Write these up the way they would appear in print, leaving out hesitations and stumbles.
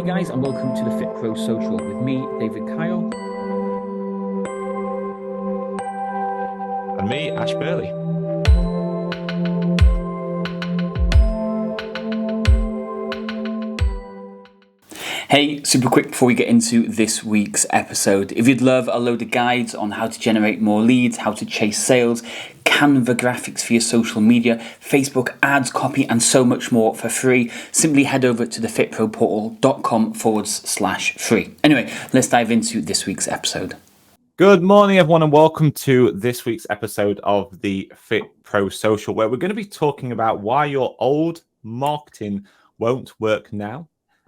Hey guys, and welcome to the FitPro Social with me, David Kyle. And me, Ash Burleigh. Hey, super quick before we get into this week's episode. If you'd love a load of guides on how to generate more leads, how to chase sales, Canva graphics for your social media, Facebook ads, copy, and so much more for free, simply head over to thefitproportal.com/free. Anyway, let's dive into this week's episode. Good morning, everyone, and welcome to this week's episode of the FitPro Social, where we're going to be talking about why your old marketing won't work now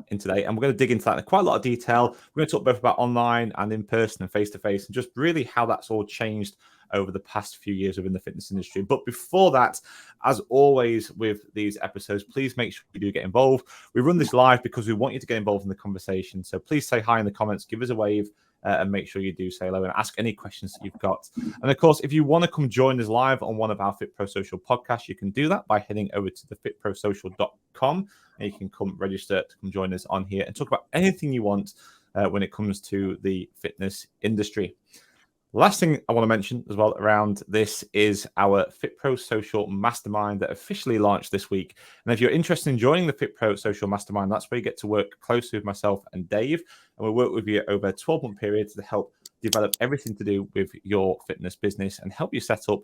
in today. And we're going to dig into that in quite a lot of detail. We're going to talk both about online and in person and face-to-face, and just really how that's all changed over the past few years within the fitness industry. But before that, as always with these episodes, please make sure you do get involved. We run this live because we want you to get involved in the conversation. So please say hi in the comments, give us a wave, and make sure you do say hello and ask any questions that you've got. And of course, if you want to come join us live on one of our FitPro Social podcasts, you can do that by heading over to thefitprosocial.com, and you can come register to come join us on here and talk about anything you want when it comes to the fitness industry. Last thing I want to mention as well around this is our FitPro Social Mastermind that officially launched this week. And if you're interested in joining the FitPro Social Mastermind, that's where you get to work closely with myself and Dave. And we'll work with you over a 12-month period to help develop everything to do with your fitness business and help you set up,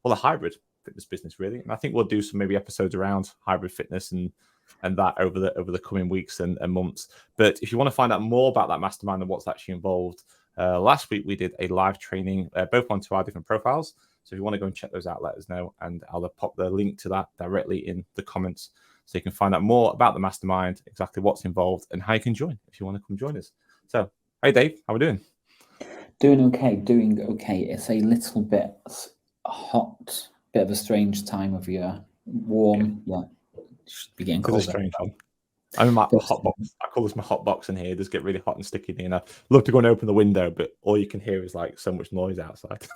well, a hybrid fitness business, really. And I think we'll do some maybe episodes around hybrid fitness and that over the coming weeks and months. But if you want to find out more about that mastermind and what's actually involved, last week we did a live training, both onto our different profiles. So if you want to go and check those out, let us know, and I'll pop the link to that directly in the comments, so you can find out more about the mastermind, exactly what's involved, and how you can join if you want to come join us. So, hey Dave, how are we doing? Doing okay. It's a little bit hot, bit of a strange time of year. Warm, yeah. Should be getting colder. It's a strange one. I'm in my hot box. I call this my hot box in here. It does get really hot and sticky. And I love to go and open the window, but all you can hear is like so much noise outside.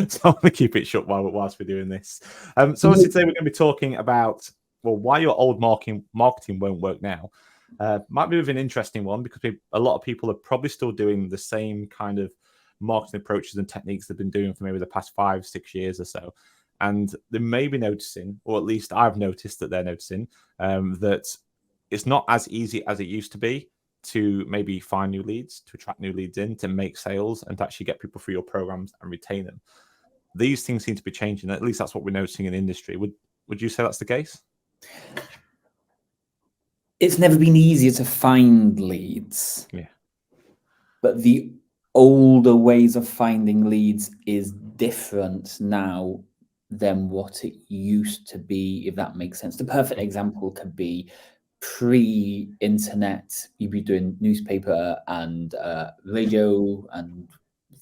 So I want to keep it shut whilst we're doing this. So obviously today we're going to be talking about, well, why your old marketing won't work now. Might be an interesting one because a lot of people are probably still doing the same kind of marketing approaches and techniques they've been doing for maybe the past 5-6 years or so. And they may be noticing, or at least I've noticed that they're noticing, that it's not as easy as it used to be to maybe find new leads, to attract new leads in, to make sales, and to actually get people through your programs and retain them. These things seem to be changing. At least that's what we're noticing in the industry. Would you say that's the case? It's never been easier to find leads. Yeah. But the older ways of finding leads is different now than what it used to be, if that makes sense. The perfect example could be pre-internet. You'd be doing newspaper and radio and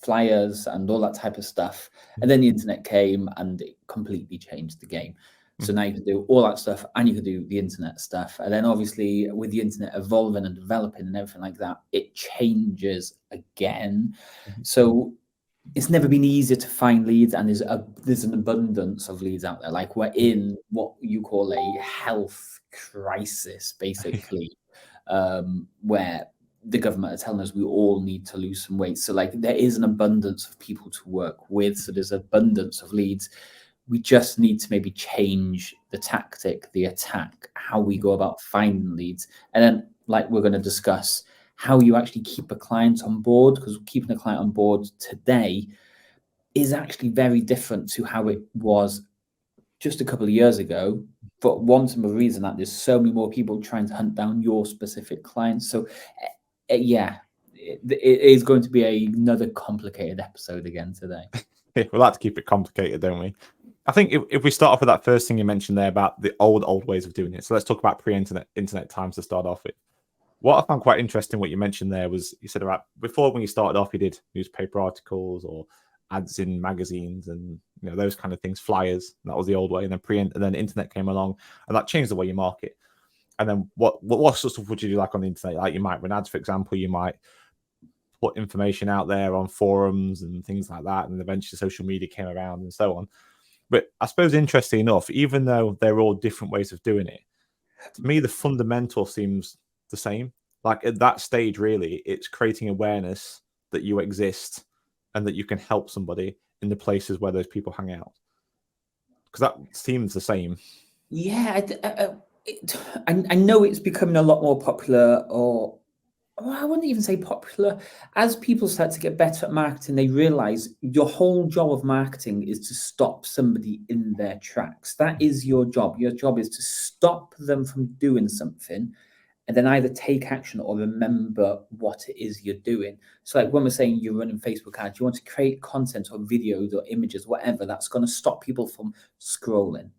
flyers and all that type of stuff. And then the internet came and it completely changed the game. So now you can do all that stuff and you can do the internet stuff. And then obviously with the internet evolving and developing and everything like that, it changes again. So it's never been easier to find leads, and there's an abundance of leads out there. Like, we're in what you call a health crisis, basically, where the government are telling us we all need to lose some weight. So like there is an abundance of people to work with. So there's abundance of leads. We just need to maybe change the tactic, the attack, how we go about finding leads. And then, like, we're going to discuss how you actually keep a client on board, because keeping a client on board today is actually very different to how it was just a couple of years ago. But one simple reason that there's so many more people trying to hunt down your specific clients. So yeah, it is going to be another complicated episode again today. We like to keep it complicated, don't we? I think if we start off with that first thing you mentioned there about the old ways of doing it. So let's talk about internet times to start off with. What I found quite interesting, what you mentioned there, was you said about before, when you started off, you did newspaper articles or ads in magazines and those kind of things, flyers. That was the old way. And then internet came along, and that changed the way you market. And then what sort of stuff would you do like on the internet? Like, you might run ads, for example. You might put information out there on forums and things like that. And eventually social media came around and so on. But I suppose, interesting enough, even though they're all different ways of doing it, to me, the fundamental seems the same. Like at that stage, really, it's creating awareness that you exist and that you can help somebody in the places where those people hang out. Because that seems the same. Yeah, I know it's becoming a lot more popular, or well, I wouldn't even say popular. As people start to get better at marketing, they realize your whole job of marketing is to stop somebody in their tracks. That is your job. Your job is to stop them from doing something and then either take action or remember what it is you're doing. So like when we're saying you're running Facebook ads, you want to create content or videos or images, whatever, that's going to stop people from scrolling.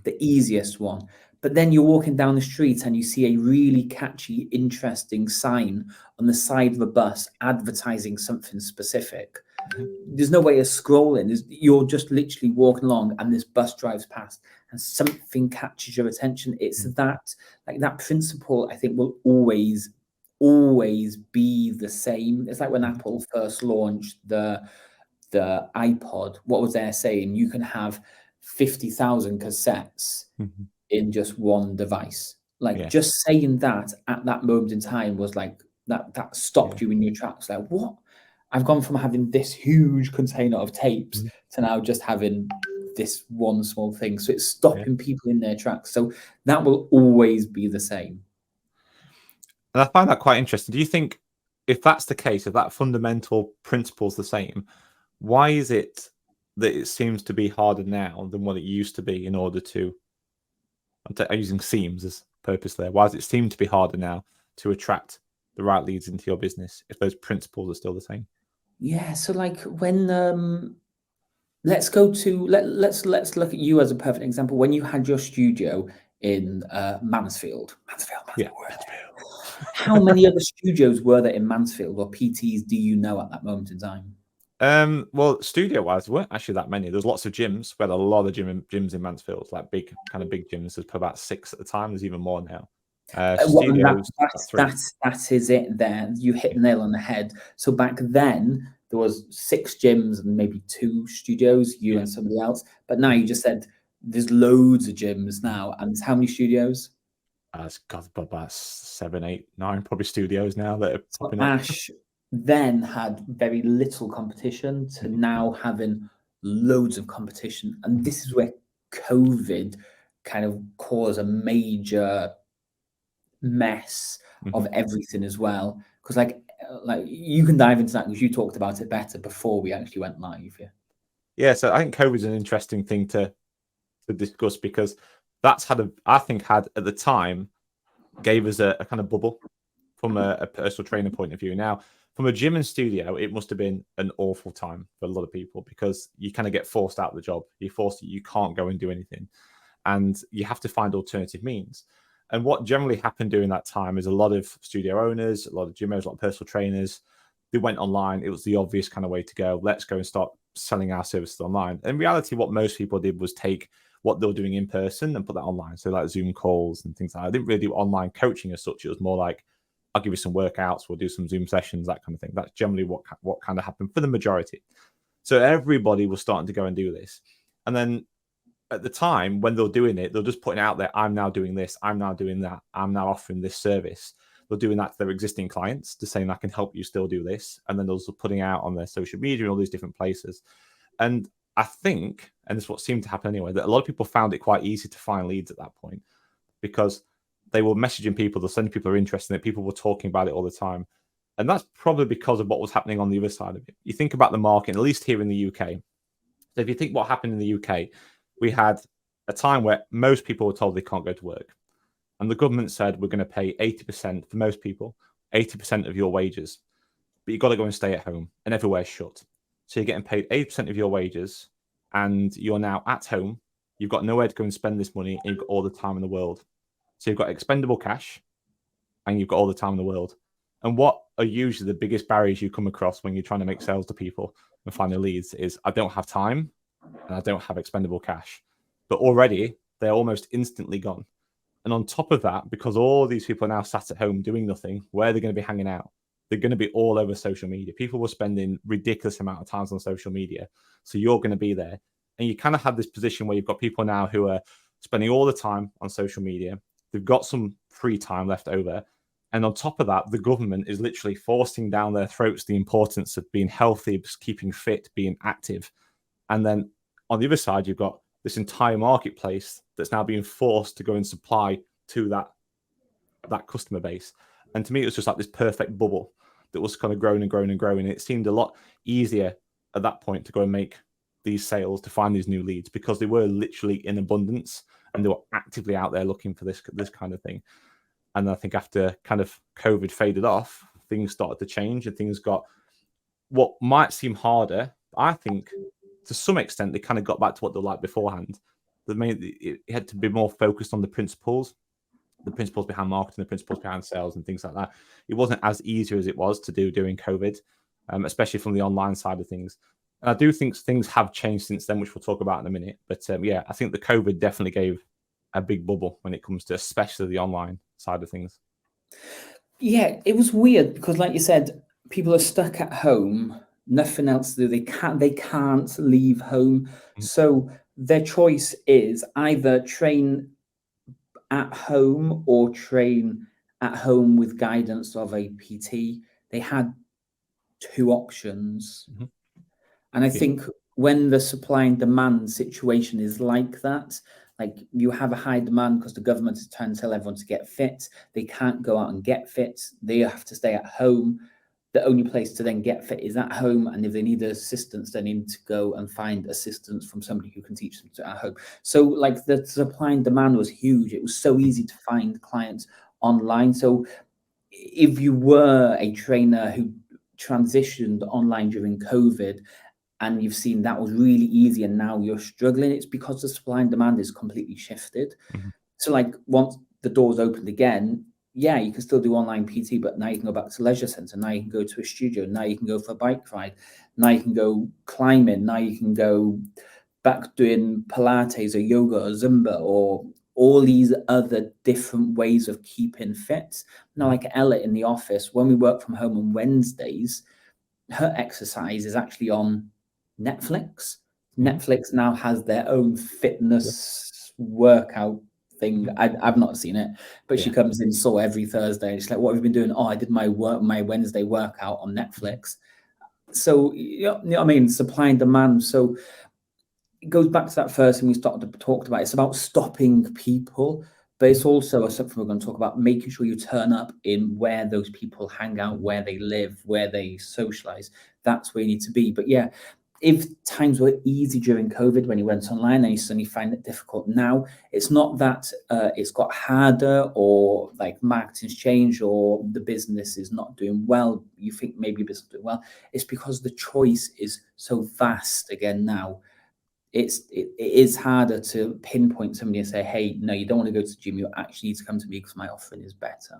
The easiest one. But then you're walking down the street and you see a really catchy, interesting sign on the side of a bus advertising something specific. There's no way of scrolling. You're just literally walking along and this bus drives past and something catches your attention. It's that, like that principle, I think will always be the same. It's like when Apple first launched the iPod, what was they saying? You can have 50,000 cassettes in just one device. Like just saying that at that moment in time was like that stopped you in your tracks. Like, what? I've gone from having this huge container of tapes to now just having this one small thing. So it's stopping people in their tracks. So that will always be the same. And I find that quite interesting. Do you think if that's the case, if that fundamental principle is the same, why is it that it seems to be harder now than what it used to be in order to, I'm using seems as purpose there, why does it seem to be harder now to attract the right leads into your business if those principles are still the same? Yeah, so like when let's look at you as a perfect example. When you had your studio in Mansfield. How many other studios were there in Mansfield or PTs do you know at that moment in time? Well, studio wise, there weren't actually that many. There's lots of gyms. We had a lot of gyms in Mansfield, like big big gyms. There's about 6 at the time. There's even more now. Studios, that is it there. You hit the nail on the head. So back then there was 6 gyms and maybe 2 studios, you and somebody else. But now you just said there's loads of gyms now. And how many studios? It's got about 7, 8, 9 probably studios now that are popping up. Ash then had very little competition to now having loads of competition. And this is where COVID kind of caused a major mess of everything as well. Because like you can dive into that because you talked about it better before we actually went live. Yeah, so I think COVID is an interesting thing to discuss because that's had at the time gave us a kind of bubble from a personal trainer point of view. Now, from a gym and studio, it must have been an awful time for a lot of people because you kind of get forced out of the job. You can't go and do anything, and you have to find alternative means. And what generally happened during that time is a lot of studio owners, a lot of gym owners, a lot of personal trainers, they went online. It was the obvious kind of way to go. Let's go and start selling our services online. In reality, what most people did was take what they were doing in person and put that online. So like Zoom calls and things like that. I didn't really do online coaching as such. It was more like, I'll give you some workouts, we'll do some Zoom sessions, that kind of thing. That's generally what kind of happened for the majority. So everybody was starting to go and do this. And then at the time when they're doing it, they're just putting out there, I'm now doing this, I'm now doing that, I'm now offering this service. They're doing that to their existing clients, to saying I can help you still do this. And then they're also putting out on their social media and all these different places. And I think, and this is what seemed to happen anyway, that a lot of people found it quite easy to find leads at that point because they were messaging people, they're sending people who are interested in it, people were talking about it all the time. And that's probably because of what was happening on the other side of it. You think about the market, at least here in the UK. So if you think what happened in the UK, we had a time where most people were told they can't go to work. And the government said, we're going to pay 80% for most people, 80% of your wages. But you've got to go and stay at home and everywhere's shut. So you're getting paid 80% of your wages and you're now at home. You've got nowhere to go and spend this money and you've got all the time in the world. So you've got expendable cash and you've got all the time in the world. And what are usually the biggest barriers you come across when you're trying to make sales to people and find the leads is I don't have time and I don't have expendable cash. But already they're almost instantly gone. And on top of that, because all these people are now sat at home doing nothing, where are they going to be hanging out? They're going to be all over social media. People were spending ridiculous amount of times on social media. So you're going to be there. And you kind of have this position where you've got people now who are spending all the time on social media. They've got some free time left over. And on top of that, the government is literally forcing down their throats the importance of being healthy, keeping fit, being active. And then on the other side, you've got this entire marketplace that's now being forced to go and supply to that customer base. And to me, it was just like this perfect bubble that was kind of growing and growing and growing. And it seemed a lot easier at that point to go and make these sales, to find these new leads, because they were literally in abundance and they were actively out there looking for this kind of thing. And I think after kind of COVID faded off, things started to change and things got what might seem harder. I think to some extent, they kind of got back to what they were like beforehand. It had to be more focused on the principles behind marketing, the principles behind sales and things like that. It wasn't as easy as it was to do during COVID, especially from the online side of things. And I do think things have changed since then, which we'll talk about in a minute. But yeah, I think the COVID definitely gave a big bubble when it comes to especially the online side of things. Yeah, it was weird because, like you said, people are stuck at home, nothing else to do. They can't leave home. Mm-hmm. So their choice is either train at home or train at home with guidance of a PT. They had two options. Mm-hmm. And I think when the supply and demand situation is like that, like you have a high demand because the government is trying to tell everyone to get fit. They can't go out and get fit. They have to stay at home. The only place to then get fit is at home. And if they need assistance, they need to go and find assistance from somebody who can teach them to at home. So like the supply and demand was huge. It was so easy to find clients online. So if you were a trainer who transitioned online during COVID, and you've seen that was really easy and now you're struggling, it's because the supply and demand is completely shifted. Mm-hmm. So like once the doors opened again, yeah, you can still do online PT, but now you can go back to leisure centre, now you can go to a studio, now you can go for a bike ride, now you can go climbing, now you can go back doing Pilates or yoga or Zumba or all these other different ways of keeping fit. Now, like Ella in the office, when we work from home on Wednesdays, her exercise is actually on Netflix. Netflix now has their own fitness workout thing. I've not seen it, but she comes in so every Thursday. She's like, "What have you been doing?" "Oh, I did my Wednesday workout on Netflix." So you know what I mean, supply and demand. So it goes back to that first thing we started to talk about. It's about stopping people, but it's also something we're going to talk about, making sure you turn up in where those people hang out, where they live, where they socialize. That's where you need to be. But yeah, if times were easy during COVID when you went online and you suddenly find it difficult now, it's not that it's got harder or like marketing's changed or the business is not doing well. You think maybe business is doing well. It's because the choice is so vast again now. It is harder to pinpoint somebody and say, hey, no, you don't want to go to the gym. You actually need to come to me because my offering is better.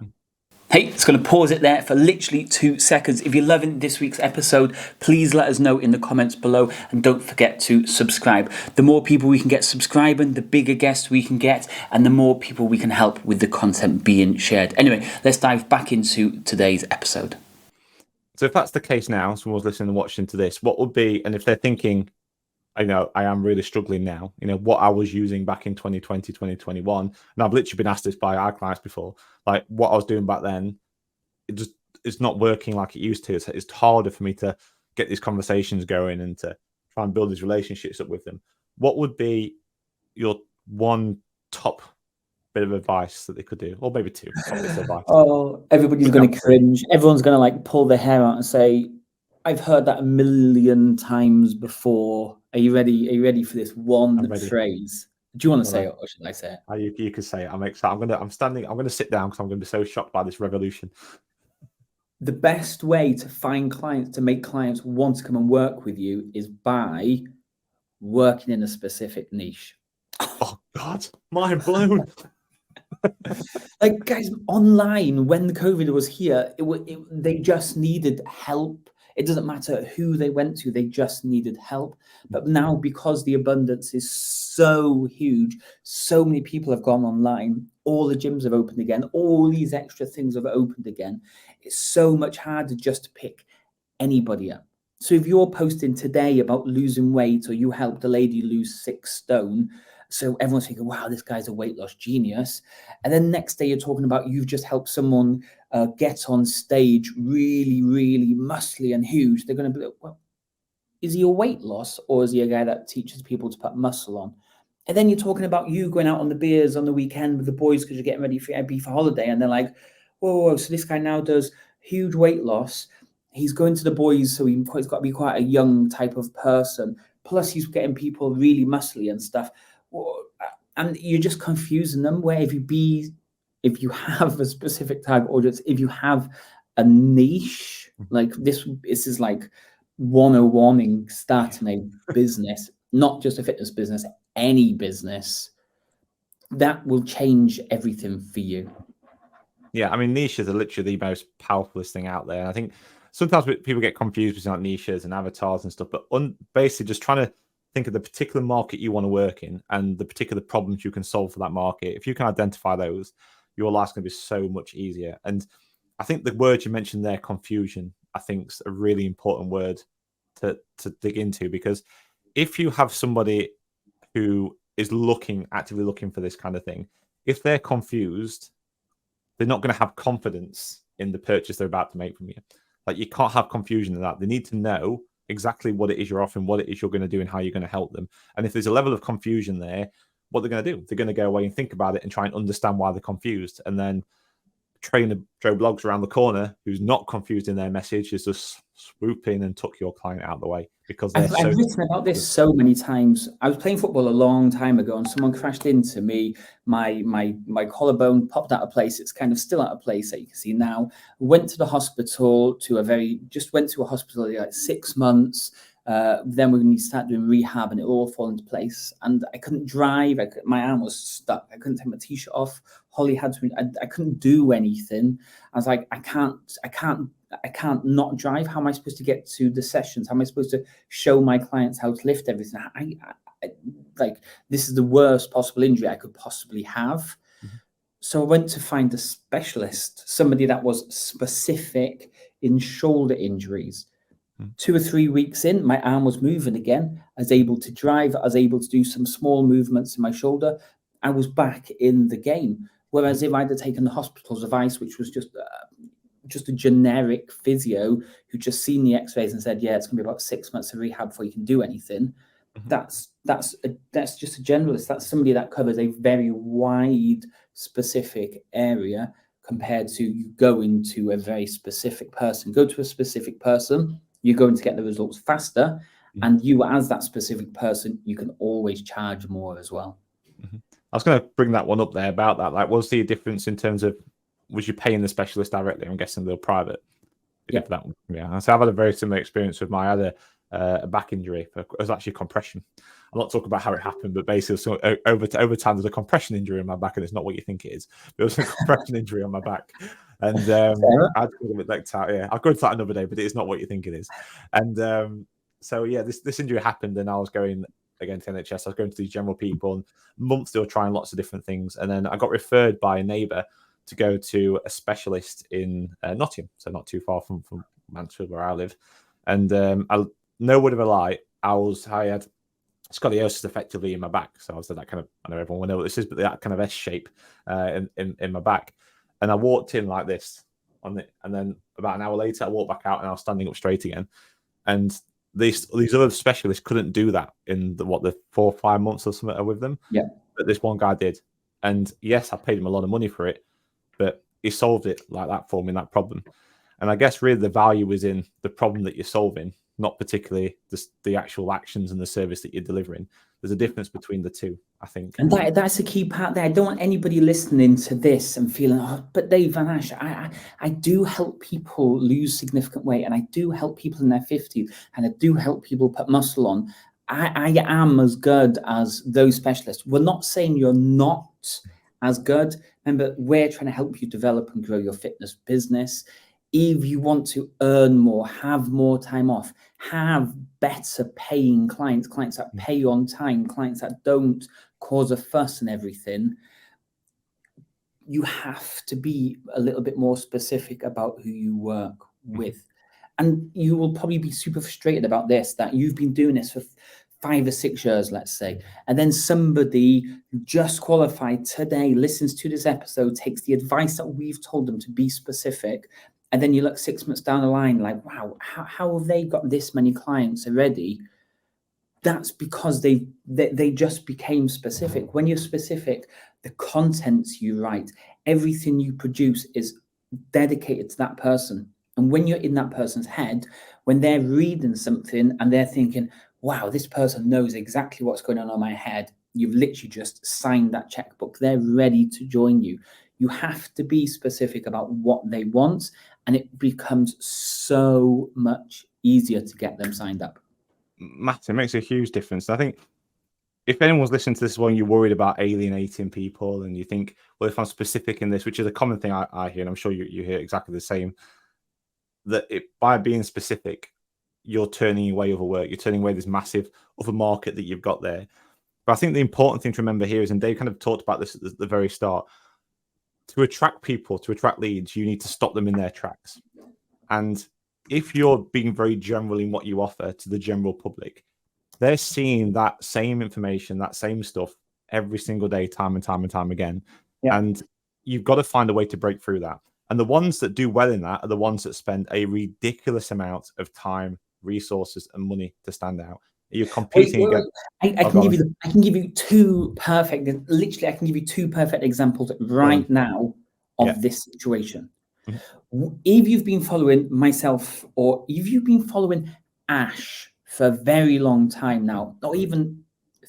Hey, it's going to pause it there for literally 2 seconds. If you're loving this week's episode, please let us know in the comments below and don't forget to subscribe. The more people we can get subscribing, the bigger guests we can get and the more people we can help with the content being shared. Anyway, let's dive back into today's episode. So if that's the case now, someone's listening and watching to this, what would be, and if they're thinking, I know I am really struggling now, what I was using back in 2020, 2021. And I've literally been asked this by our clients before, like what I was doing back then, it's not working like it used to. It's harder for me to get these conversations going and to try and build these relationships up with them. What would be your one top bit of advice that they could do? Or maybe two bits of advice. Oh, everybody's going to cringe. Everyone's going to like pull their hair out and say, I've heard that 1,000,000 times before. Are you ready? Are you ready for this one phrase? Do you want to say it or should I say it? You can say it. I'm excited. I'm going to sit down because I'm going to be so shocked by this revolution. The best way to find clients, to make clients want to come and work with you is by working in a specific niche. Oh God, mind blown. Like guys, online when the COVID was here, they just needed help. It doesn't matter who they went to, they just needed help. But now, because the abundance is so huge, so many people have gone online, all the gyms have opened again, all these extra things have opened again. It's so much harder just to pick anybody up. So if you're posting today about losing weight or you helped a lady lose 6 stone, So everyone's thinking, wow, this guy's a weight loss genius. And then next day you're talking about you've just helped someone get on stage really, really muscly and huge. They're going to be like, well, is he a weight loss or is he a guy that teaches people to put muscle on? And then you're talking about you going out on the beers on the weekend with the boys because you're getting ready for holiday. And they're like, whoa, so this guy now does huge weight loss. He's going to the boys, so he's got to be quite a young type of person. Plus, he's getting people really muscly and stuff. And you're just confusing them. Where if you have a specific target audience, if you have a niche, like this is like 101 in starting a business, not just a fitness business, any business, that will change everything for you. Yeah, I mean, niches are literally the most powerfulest thing out there. And I think sometimes people get confused between like niches and avatars and stuff, but basically just trying to think of the particular market you want to work in and the particular problems you can solve for that market. If you can identify those, your life's going to be so much easier. And I think the word you mentioned there, confusion, I think is a really important word to dig into, because if you have somebody who is actively looking for this kind of thing, if they're confused, they're not going to have confidence in the purchase they're about to make from you. Like, you can't have confusion in that. They need to know exactly what it is you're offering, what it is you're going to do, and how you're going to help them. And if there's a level of confusion there, what they're going to do, they're going to go away and think about it and try and understand why they're confused. And then trainer Joe Bloggs around the corner, who's not confused in their message, is just swoop in and tuck your client out of the way, because they're I've written about this so many times. I was playing football a long time ago and someone crashed into me. My collarbone popped out of place. It's kind of still out of place, that you can see now. Went to the hospital, went to a hospital like 6 months. Then we're going to start doing rehab and it all fall into place. And I couldn't drive. My arm was stuck. I couldn't take my t-shirt off. Holly had to. I couldn't do anything. I was like, I can't not drive. How am I supposed to get to the sessions? How am I supposed to show my clients how to lift everything? Like, this is the worst possible injury I could possibly have. Mm-hmm. So I went to find a specialist, somebody that was specific in shoulder injuries. 2 or 3 weeks in, my arm was moving again. I was able to drive. I was able to do some small movements in my shoulder. I was back in the game. Whereas if I'd have taken the hospital's advice, which was just a generic physio who just seen the x-rays and said, yeah, it's going to be about 6 months of rehab before you can do anything. Mm-hmm. That's just a generalist. That's somebody that covers a very wide, specific area compared to you going to a very specific person. Go to a specific person, you're going to get the results faster. Mm-hmm. And you, as that specific person, you can always charge more as well. Mm-hmm. I was going to bring that one up there about that. Like, what's the difference in terms of, was you paying the specialist directly? I'm guessing they're private. Yeah. For that one. Yeah. So I've had a very similar experience with my other a back injury. It was actually compression. I'm not talking about how it happened, but basically, so over time, there's a compression injury in my back, and it's not what you think it is. There was a compression injury on my back, and I'd go with I'll go into that another day, but it is not what you think it is. And so yeah, this injury happened, and I was going again to NHS. I was going to these general people, and months they were trying lots of different things, and then I got referred by a neighbour to go to a specialist in Nottingham, so not too far from Mansfield where I live. And no word of a lie, I had scoliosis effectively in my back. So I was that kind of, I know everyone will know what this is, but that kind of S shape in my back. And I walked in like this on it, and then about an hour later, I walked back out and I was standing up straight again. And these other specialists couldn't do that in the 4 or 5 months or something with them. Yeah. But this one guy did. And yes, I paid him a lot of money for it, but he solved it like that for me, that problem. And I guess really the value is in the problem that you're solving, not particularly the actual actions and the service that you're delivering. There's a difference between the two, I think. And that's the key part there. I don't want anybody listening to this and feeling, oh, but Dave Van Ash, I do help people lose significant weight, and I do help people in their 50s, and I do help people put muscle on. I am as good as those specialists. We're not saying you're not as good. Remember, we're trying to help you develop and grow your fitness business. If you want to earn more, have more time off, have better paying clients that pay on time, clients that don't cause a fuss and everything, you have to be a little bit more specific about who you work with. And you will probably be super frustrated about this, that you've been doing this for 5 or 6 years, let's say, and then somebody just qualified today listens to this episode, takes the advice that we've told them to be specific, and then you look 6 months down the line like, wow, how have they got this many clients already? That's because they just became specific. When you're specific, the contents you write, everything you produce is dedicated to that person. And when you're in that person's head, when they're reading something and they're thinking, wow, this person knows exactly what's going on in my head, you've literally just signed that checkbook. They're ready to join you. You have to be specific about what they want, and it becomes so much easier to get them signed up. Matt, it makes a huge difference. I think if anyone's listening to this one, you're worried about alienating people, and you think, well, if I'm specific in this, which is a common thing I hear, and I'm sure you hear exactly the same, that by being specific, you're turning away other work, you're turning away this massive other market that you've got there. But I think the important thing to remember here is, and Dave kind of talked about this at the very start, to attract people, to attract leads, you need to stop them in their tracks. And if you're being very general in what you offer to the general public, they're seeing that same information, that same stuff every single day, time and time and time again. Yeah. And you've got to find a way to break through that. And the ones that do well in that are the ones that spend a ridiculous amount of time, resources, and money to stand out. You're competing against. I can give you two perfect examples right now of this situation. If you've been following myself, or if you've been following Ash for a very long time now, or even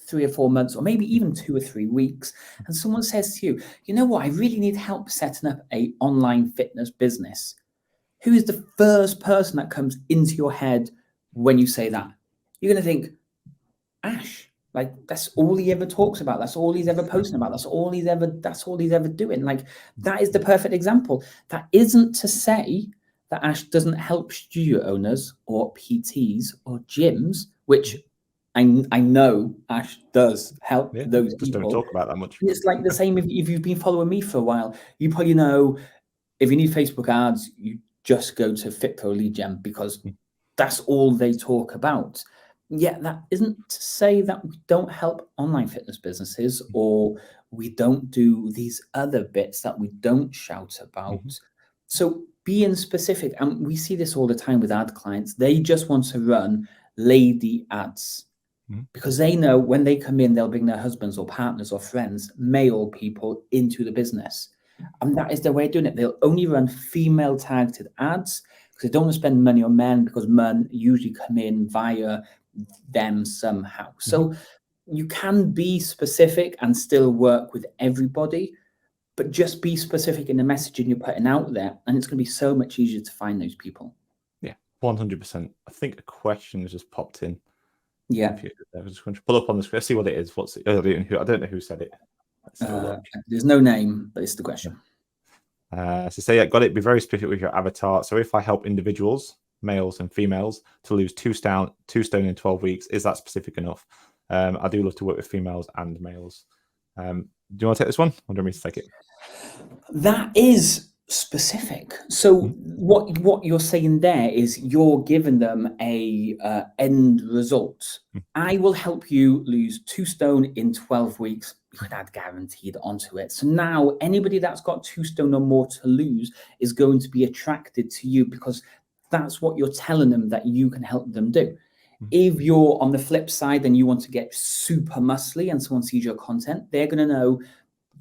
3 or 4 months, or maybe even 2 or 3 weeks, and someone says to you, you know what, I really need help setting up an online fitness business. Who is the first person that comes into your head when you say that? You're going to think, Ash. Like, that's all he ever talks about. That's all he's ever posting about. That's all he's ever doing. Like, that is the perfect example. That isn't to say that Ash doesn't help studio owners or PTs or gyms, which I know Ash does help those just people. Don't talk about that much. It's like the same if you've been following me for a while. You probably know if you need Facebook ads, you just go to FitPro Lead Gen, because that's all they talk about. Yeah, that isn't to say that we don't help online fitness businesses, or we don't do these other bits that we don't shout about. So being specific, and we see this all the time with ad clients, they just want to run lady ads because they know when they come in, they'll bring their husbands or partners or friends, male people, into the business. And that is their way of doing it. They'll only run female targeted ads because they don't want to spend money on men, because men usually come in via them somehow. So you can be specific and still work with everybody, but just be specific in the messaging you're putting out there, and it's going to be so much easier to find those people. Yeah, 100%. I think a question has just popped in. Yeah, I was going to pull up on the screen. Let's see what it is. I don't know who said it. There's no name, but it's the question. So say, got it. Be very specific with your avatar. So if I help individuals, males and females, to lose 2 stone in 12 weeks, is that specific enough? I do love to work with females and males. Do you want to take this one, or do you want me to take it? That is specific. So what you're saying there is you're giving them a end result. I will help you lose 2 stone in 12 weeks. You could add guaranteed onto it. So now anybody that's got 2 stone or more to lose is going to be attracted to you, because that's what you're telling them that you can help them do. If you're on the flip side and you want to get super muscly and someone sees your content, they're going to know,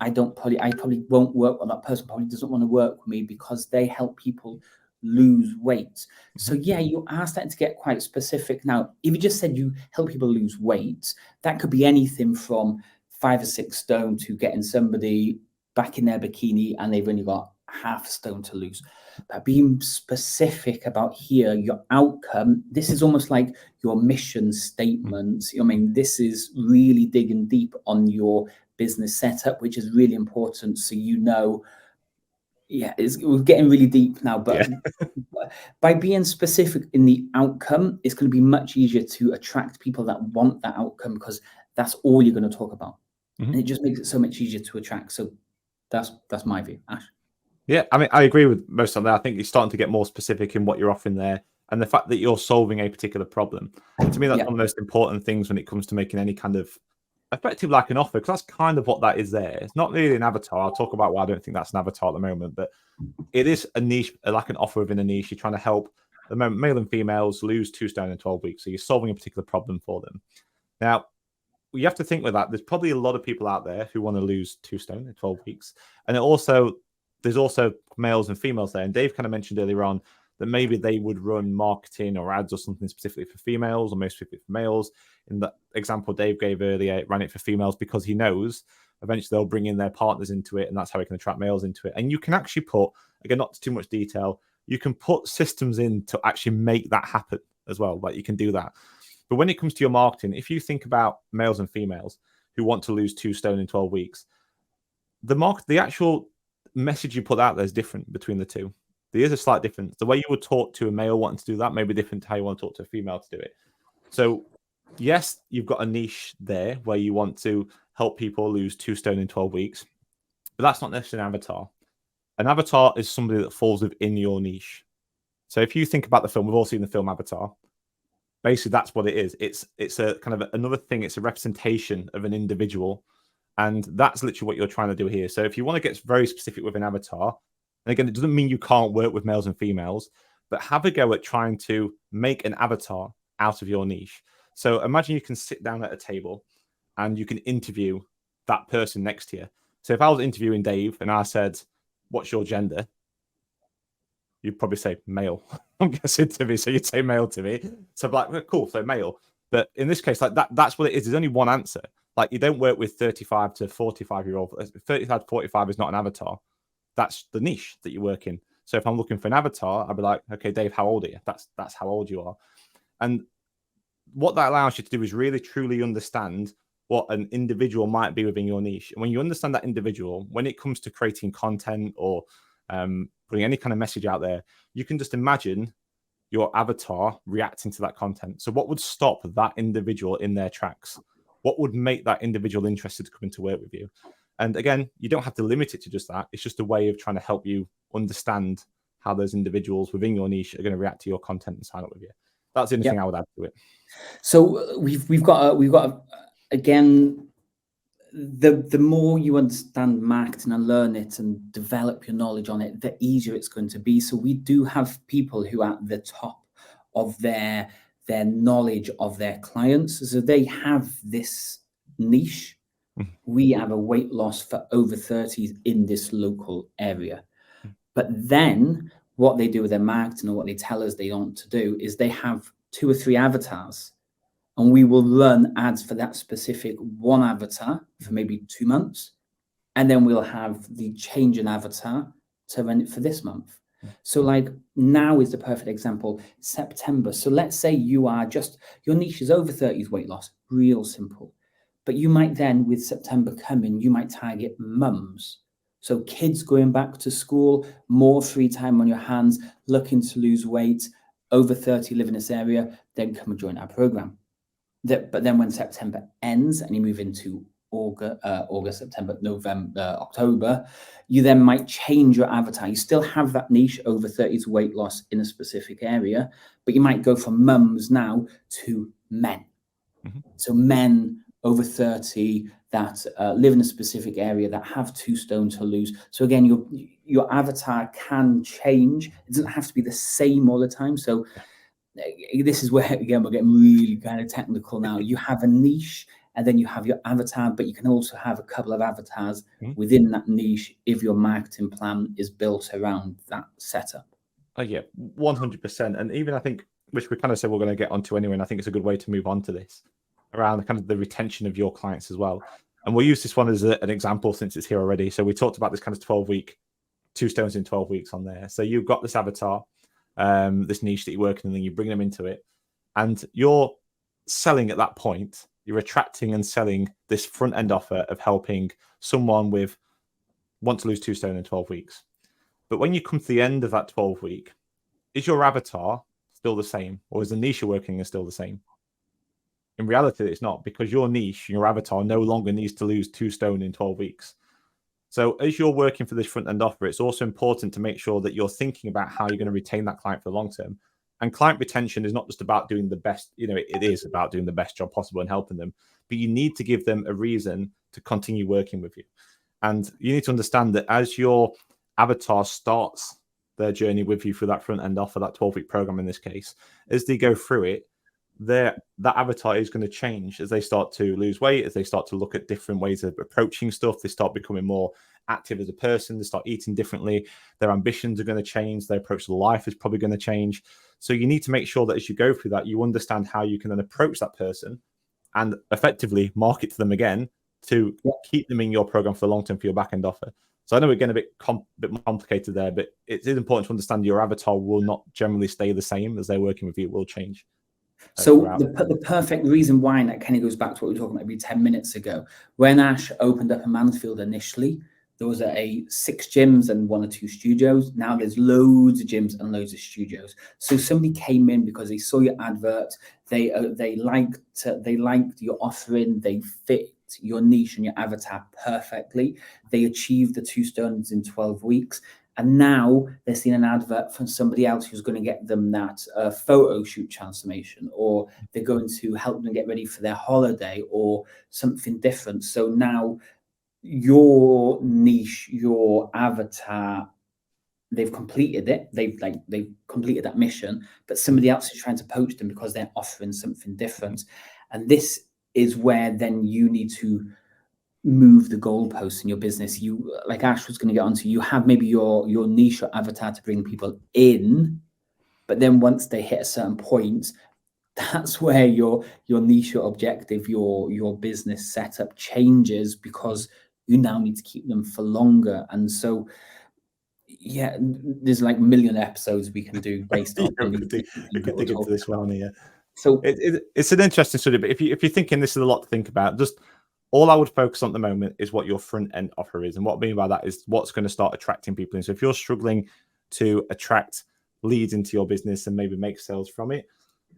I probably won't work with that person, probably doesn't want to work with me, because they help people lose weight. So yeah, you are starting to get quite specific. Now, if you just said you help people lose weight, that could be anything from 5 or 6 stone to getting somebody back in their bikini and they've only got half a stone to lose. But being specific about here, your outcome, this is almost like your mission statement. I mean, this is really digging deep on your business setup, which is really important. So, we're getting really deep now, but by being specific in the outcome, it's going to be much easier to attract people that want that outcome, because that's all you're going to talk about. And it just makes it so much easier to attract. So that's my view. Ash? Yeah, I mean, I agree with most of that. I think you're starting to get more specific in what you're offering there. and the fact that you're solving a particular problem. And to me, that's Yeah. one of the most important things when it comes to making any kind of effective like an offer, because that's kind of what that is there. It's not really an avatar. I'll talk about why I don't think that's an avatar at the moment, but it is a niche, like an offer within a niche. You're trying to help the male and females lose 2 stone in 12 weeks. So you're solving a particular problem for them. Now, you have to think with that. There's probably a lot of people out there who want to lose 2 stone in 12 weeks. And there's also males and females there. And Dave kind of mentioned earlier on that maybe they would run marketing or ads or something specifically for females or most specifically for males. In the example Dave gave earlier, it ran it for females because he knows eventually they'll bring in their partners into it, and that's how he can attract males into it. And you can actually put, again, not too much detail, you can put systems in to actually make that happen as well. Like, you can do that. But when it comes to your marketing, if you think about males and females who want to lose 2 stone in 12 weeks, the actual message you put out there is different between the two. There is a slight difference. The way you would talk to a male wanting to do that may be different to how you want to talk to a female to do it. So yes, you've got a niche there where you want to help people lose 2 stone in 12 weeks, but that's not necessarily an avatar. An avatar is somebody that falls within your niche. So if you think about the film, we've all seen the film Avatar. Basically, that's what it is. It's a kind of another thing. It's a representation of an individual, and that's literally what you're trying to do here. So if you want to get very specific with an avatar, and again, it doesn't mean you can't work with males and females, but have a go at trying to make an avatar out of your niche. So imagine you can sit down at a table and you can interview that person next to you. So if I was interviewing Dave and I said, "What's your gender?" you'd probably say male. I'm guessing to me. So you'd say male to me. So I'm like, cool, so male. But in this case, like that's what it is. There's only one answer. Like, you don't work with 35 to 45-year-old. 35 to 45 is not an avatar. That's the niche that you work in. So if I'm looking for an avatar, I'd be like, okay, Dave, how old are you? That's how old you are. And what that allows you to do is really truly understand what an individual might be within your niche. And when you understand that individual, when it comes to creating content or putting any kind of message out there, you can just imagine your avatar reacting to that content. So what would stop that individual in their tracks? What would make that individual interested to come into work with you? And again, you don't have to limit it to just that. It's just a way of trying to help you understand how those individuals within your niche are going to react to your content and sign up with you. That's the only thing I would add to it. So we've got again, the more you understand marketing and learn it and develop your knowledge on it, the easier it's going to be. So we do have people who are at the top of their knowledge of their clients. So they have this niche. We have a weight loss for over 30s in this local area. But then what they do with their marketing, or what they tell us they want to do, is they have 2 or 3 avatars, and we will run ads for that specific one avatar for maybe 2 months. And then we'll have the change in avatar to run it for this month. So like, now is the perfect example, September. So let's say your niche is over 30s weight loss, real simple. But you might then, with September coming, you might target mums. So kids going back to school, more free time on your hands, looking to lose weight, over 30, live in this area, then come and join our program. But then when September ends and you move into August, September, November, October, you then might change your avatar. You still have that niche, over 30s weight loss in a specific area, but you might go from mums now to men. So men over 30 that live in a specific area, that have 2 stone to lose. So again, your avatar can change. It doesn't have to be the same all the time. So this is where, again, we're getting really kind of technical now. You have a niche, and then you have your avatar, but you can also have a couple of avatars within that niche if your marketing plan is built around that setup. Oh yeah, 100%. And even I think, which we kind of said we're going to get onto anyway, and I think it's a good way to move on to this, around kind of the retention of your clients as well. And we'll use this one as an example since it's here already. So we talked about this kind of 12-week, 2 stones in 12 weeks on there. So you've got this avatar, this niche that you're working in, and then you bring them into it, and you're selling at that point. You're attracting and selling this front end offer of helping someone want to lose 2 stone in 12 weeks. But when you come to the end of that 12-week, is your avatar still the same, or is the niche you're working in still the same? In reality, it's not, because your niche, your avatar, no longer needs to lose 2 stone in 12 weeks. So as you're working for this front end offer, it's also important to make sure that you're thinking about how you're going to retain that client for the long term. And client retention is not just about doing the best, it is about doing the best job possible and helping them, but you need to give them a reason to continue working with you. And you need to understand that as your avatar starts their journey with you through that front end offer, that 12-week program in this case, as they go through it, that avatar is going to change as they start to lose weight, as they start to look at different ways of approaching stuff. They start becoming more active as a person. They start eating differently. Their ambitions are going to change. Their approach to life is probably going to change. So you need to make sure that as you go through that, you understand how you can then approach that person and effectively market to them again to keep them in your program for the long term for your back end offer. So I know we're getting a bit more complicated there, but it is important to understand your avatar will not generally stay the same as they're working with you. It will change. So the perfect reason why, and that kind of goes back to what we were talking about maybe 10 minutes ago, when Ash opened up in Mansfield initially, there was 6 gyms and 1 or 2 studios. Now there's loads of gyms and loads of studios. So somebody came in because they saw your advert, they liked your offering, they fit your niche and your avatar perfectly. They achieved the 2 stones in 12 weeks. And now they're seeing an advert from somebody else who's going to get them that photo shoot transformation, or they're going to help them get ready for their holiday or something different. So now your niche, your avatar, they've completed it. They've completed that mission, but somebody else is trying to poach them because they're offering something different. And this is where then you need to move the goalposts in your business. You, like Ash was going to get onto, you have maybe your niche or avatar to bring people in, but then once they hit a certain point, that's where your niche, your objective, your business setup changes, because you now need to keep them for longer. And so there's like a million episodes we can do based on we could dig into this one here. So it's an interesting study, but if you're thinking this is a lot to think about, just all I would focus on at the moment is what your front end offer is. And what I mean by that is what's going to start attracting people in. So if you're struggling to attract leads into your business and maybe make sales from it,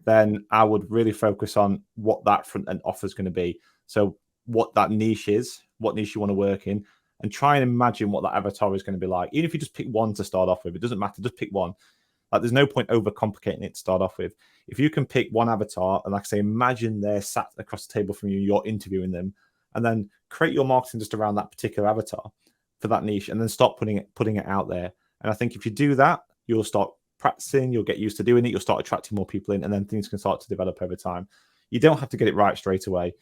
then I would really focus on what that front end offer is going to be. So what that niche is, what niche you want to work in, and try and imagine what that avatar is going to be like. Even if you just pick one to start off with, it doesn't matter, just pick one. Like, there's no point overcomplicating it to start off with. If you can pick one avatar and, like I say, imagine they're sat across the table from you, you're interviewing them, and then create your marketing just around that particular avatar for that niche, and then start putting it out there. And I think if you do that, you'll start practicing, you'll get used to doing it, you'll start attracting more people in, and then things can start to develop over time. You don't have to get it right straight away.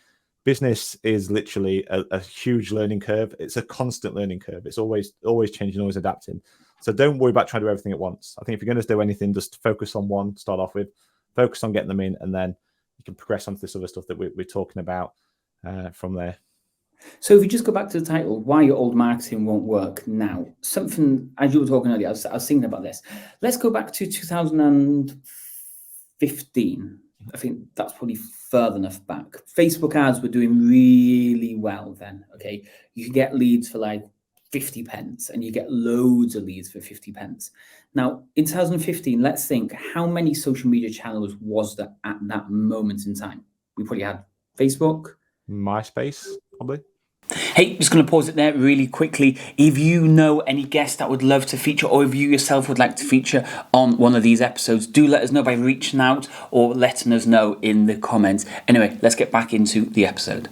Business is literally a huge learning curve. It's a constant learning curve. It's always changing, always adapting. So don't worry about trying to do everything at once. I think if you're going to do anything, just focus on one, start off with, focus on getting them in, and then you can progress onto this other stuff that we're talking about from there. So if you just go back to the title, why your old marketing won't work now, something, as you were talking earlier, I was thinking about this. Let's go back to 2015. I think that's probably further enough back. Facebook ads were doing really well then. Okay, you could get leads for like 50 pence, and you get loads of leads for 50 pence. Now, in 2015, let's think, how many social media channels was there at that moment in time? We probably had Facebook, MySpace, probably. Hey, just going to pause it there really quickly. If you know any guests that would love to feature, or if you yourself would like to feature on one of these episodes, do let us know by reaching out or letting us know in the comments. Anyway, let's get back into the episode. Do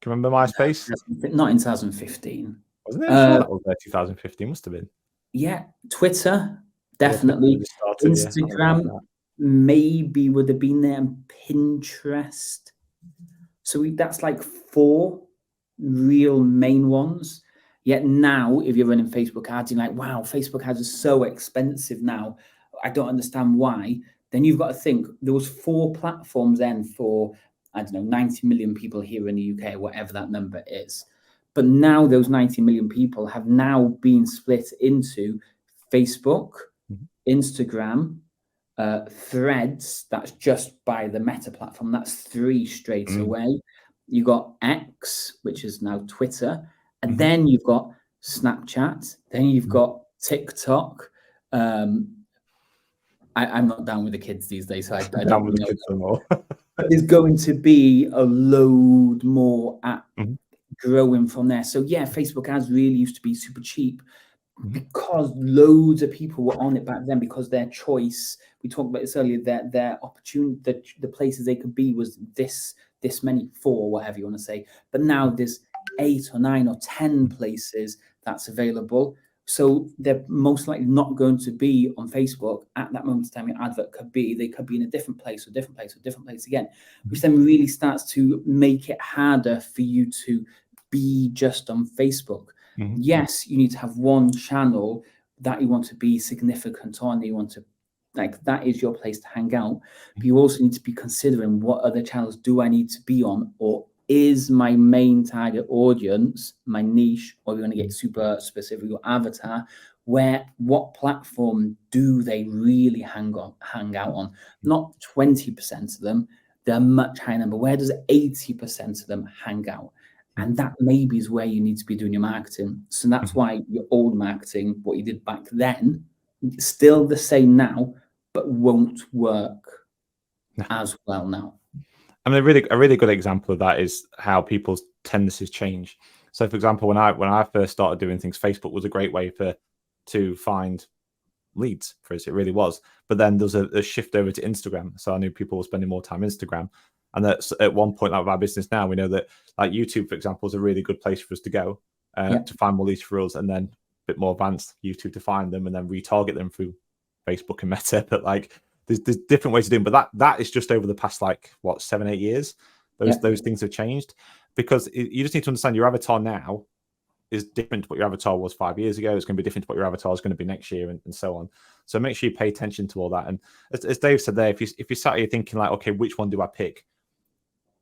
you remember MySpace? Not in 2015. Wasn't it? I'm sure that was 2015, must have been. Yeah, Twitter, definitely. Instagram, maybe would have been there, and Pinterest. So that's like 4 real main ones. Yet now, if you're running Facebook ads, you're like, wow, Facebook ads are so expensive now. I don't understand why. Then you've got to think, there was 4 platforms then for, I don't know, 90 million people here in the UK, whatever that number is. But now those 90 million people have now been split into Facebook, Instagram, Threads, that's just by the Meta platform. That's 3 straight away. You got X, which is now Twitter, and then you've got Snapchat, then you've got TikTok. I'm not down with the kids these days, so I don't with the kids anymore. But there's going to be a load more growing from there. So yeah, Facebook ads really used to be super cheap. because loads of people were on it back then, because their choice, we talked about this earlier, their opportunity, the places they could be was this many, 4, whatever you want to say. But now there's 8 or 9 or 10 places that's available. So they're most likely not going to be on Facebook at that moment in time. Your advert could be, they could be in a different place or different place or different place again, which then really starts to make it harder for you to be just on Facebook. Yes, you need to have one channel that you want to be significant on, you want to, like, that is your place to hang out. But you also need to be considering, what other channels do I need to be on? Or is my main target audience, my niche, or you're going to get super specific, your avatar, what platform do they really hang out on? Not 20% of them, they're a much higher number. Where does 80% of them hang out? And that maybe is where you need to be doing your marketing. So that's why your old marketing, what you did back then, still the same now, but won't work as well now. I mean, a really good example of that is how people's tendencies change. So, for example, when I first started doing things, Facebook was a great way to find leads for us. It really was. But then there's a shift over to Instagram. So I knew people were spending more time on Instagram. And that's at one point out of our business now, we know that, like, YouTube, for example, is a really good place for us to go to find more leads for us, and then a bit more advanced YouTube to find them and then retarget them through Facebook and Meta. But like, there's different ways to do them. But that is just over the past, like, what, 7-8 years. Those things have changed, because you just need to understand your avatar now is different to what your avatar was 5 years ago. It's going to be different to what your avatar is going to be next year, and so on. So make sure you pay attention to all that. And as Dave said there, if you sat here thinking like, okay, which one do I pick?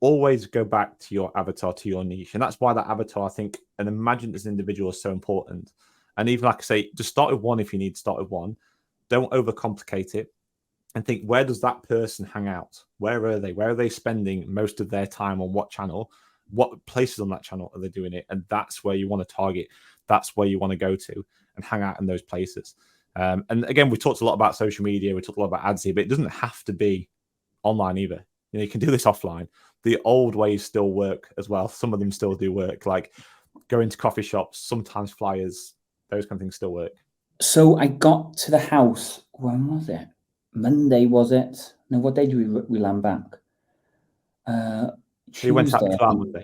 Always go back to your avatar, to your niche. And that's why that avatar, I think, and imagine as an individual, is so important. And even, like I say, just start with one if you need to start with one. Don't overcomplicate it. And think, where does that person hang out? Where are they? Where are they spending most of their time? On what channel? What places on that channel are they doing it? And that's where you want to target. That's where you want to go to and hang out in those places. And again, we talked a lot about social media. We talked a lot about ads here, but it doesn't have to be online either. You know, you can do this offline. The old ways still work as well. Some of them still do work, like going to coffee shops, sometimes flyers, those kind of things still work. So I got to the house, when was it? Monday, was it? No, what day did we land back? Tuesday. You went out to Monday.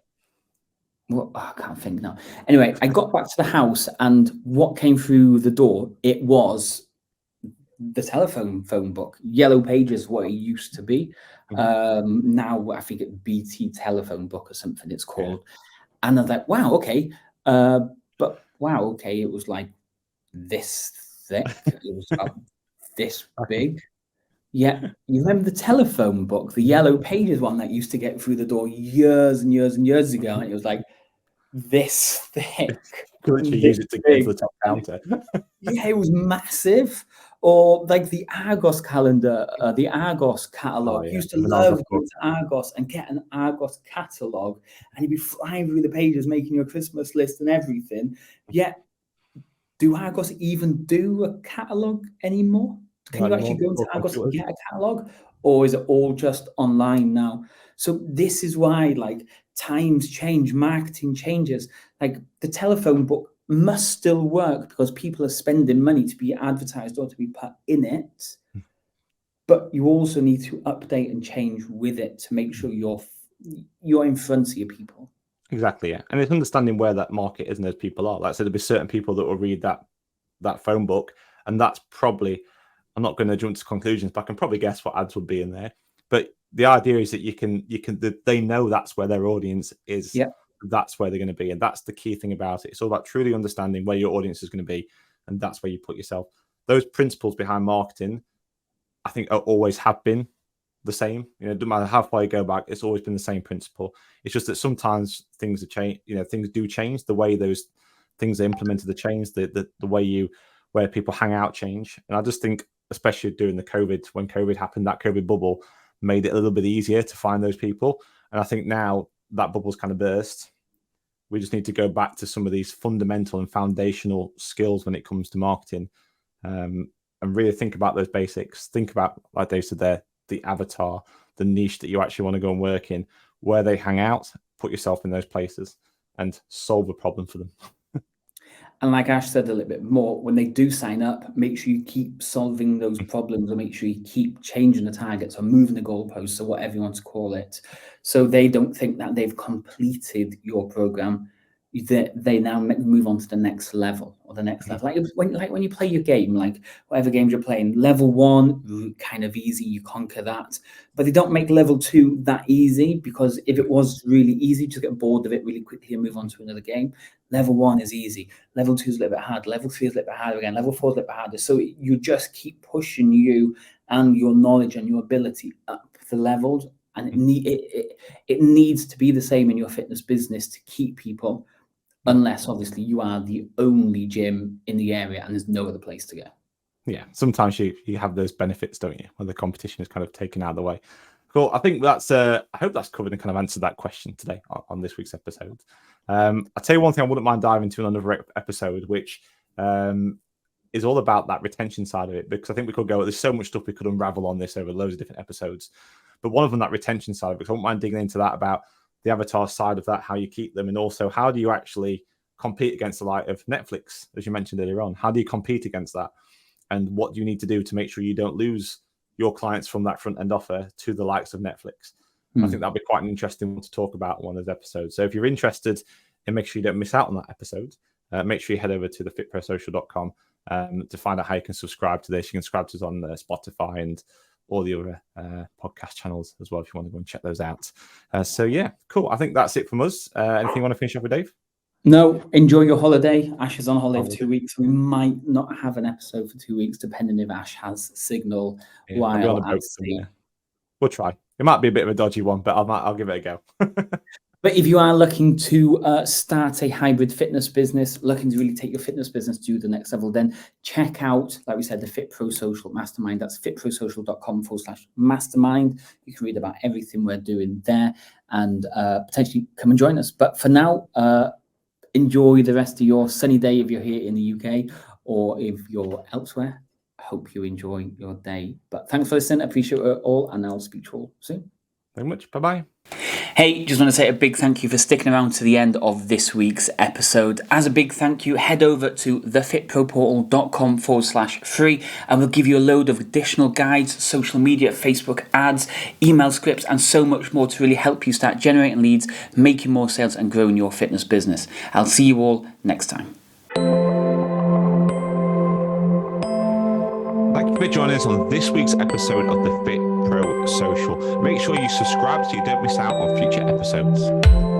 Well, I can't think now. Anyway, I got back to the house, and what came through the door, it was the phone book. Yellow Pages, what it used to be. Now I think it's BT telephone book or something it's called. And I was like, wow, okay. But wow, okay, it was like this thick. It was about this big. Yeah, you remember the telephone book, the Yellow Pages one that used to get through the door years and years and years ago, and it was like this thick. You literally use it to get to the top counter. Yeah, it was massive. Or like the Argos calendar, the Argos catalogue. Used to love going to Argos and get an Argos catalogue, and you'd be flying through the pages, making your Christmas list and everything. Yet, do Argos even do a catalogue anymore? Can you actually go into Argos and get a catalogue? Or is it all just online now? So this is why, like, times change, marketing changes. Like, the telephone book must still work because people are spending money to be advertised or to be put in it. But you also need to update and change with it to make sure you're in front of your people. Exactly, yeah. And it's understanding where that market is and those people are. Like I said, there'll be certain people that will read that phone book, and that's probably, I'm not going to jump to conclusions, but I can probably guess what ads would be in there. But the idea is that they know that's where their audience is. Yeah. That's where they're going to be. And that's the key thing about it. It's all about truly understanding where your audience is going to be. And that's where you put yourself. Those principles behind marketing, I think, always have been the same. You know, no matter how far you go back, it's always been the same principle. It's just that sometimes things have changed. You know, things do change. The way those things are implemented, the change, the way where people hang out change. And I just think, especially during the COVID, when COVID happened, that COVID bubble made it a little bit easier to find those people. And I think now that bubble's kind of burst. We just need to go back to some of these fundamental and foundational skills when it comes to marketing, and really think about those basics. Think about, like Dave said there, the avatar, the niche that you actually want to go and work in, where they hang out, put yourself in those places and solve a problem for them. And like Ash said a little bit more, when they do sign up, make sure you keep solving those problems, or make sure you keep changing the targets or moving the goalposts, or whatever you want to call it, so they don't think that they've completed your program. They now move on to the next level, or the next level. Like when you play your game, like whatever games you're playing, level 1, kind of easy, you conquer that. But they don't make level 2 that easy, because if it was really easy, just get bored of it really quickly and move on to another game. Level 1 is easy. Level 2 is a little bit hard. Level 3 is a little bit harder again. Level 4 is a little bit harder. So you just keep pushing you and your knowledge and your ability up the levels. And it needs to be the same in your fitness business to keep people, unless obviously you are the only gym in the area and there's no other place to go. Yeah, sometimes you have those benefits, don't you, when the competition is kind of taken out of the way. Cool. I think that's I hope that's covered and kind of answered that question today on this week's episode. I'll tell you one thing I wouldn't mind diving into in another episode, which is all about that retention side of it, because I think we could go, there's so much stuff we could unravel on this over loads of different episodes. But one of them, that retention side, because I wouldn't mind digging into that, about the avatar side of that, how you keep them, and also how do you actually compete against the light of Netflix, as you mentioned earlier on. How do you compete against that? And what do you need to do to make sure you don't lose your clients from that front end offer to the likes of Netflix? I think that'll be quite an interesting one to talk about in one of those episodes. So if you're interested, and make sure you don't miss out on that episode, make sure you head over to the fitprosocial.com to find out how you can subscribe to this. You can subscribe to us on Spotify and all the other podcast channels as well, if you want to go and check those out. So yeah, cool. I think that's it from us. Anything you want to finish up with, Dave? No, enjoy your holiday. Ash is on holiday for 2 weeks. We might not have an episode for 2 weeks, depending if Ash has signal while at sea. We'll try. It might be a bit of a dodgy one, but I'll give it a go. But if you are looking to start a hybrid fitness business, looking to really take your fitness business to the next level, then check out, like we said, the FitPro Social Mastermind. That's fitprosocial.com/mastermind. You can read about everything we're doing there, and potentially come and join us. But for now, enjoy the rest of your sunny day if you're here in the UK, or if you're elsewhere. I hope you enjoy your day. But thanks for listening. I appreciate it all, and I'll speak to you all soon. Very much. Bye-bye. Hey, just want to say a big thank you for sticking around to the end of this week's episode. As a big thank you, head over to thefitproportal.com/free, and we'll give you a load of additional guides, social media, Facebook ads, email scripts, and so much more to really help you start generating leads, making more sales, and growing your fitness business. I'll see you all next time. Thank you for joining us on this week's episode of the FitPro Social. Make sure you subscribe so you don't miss out on future episodes.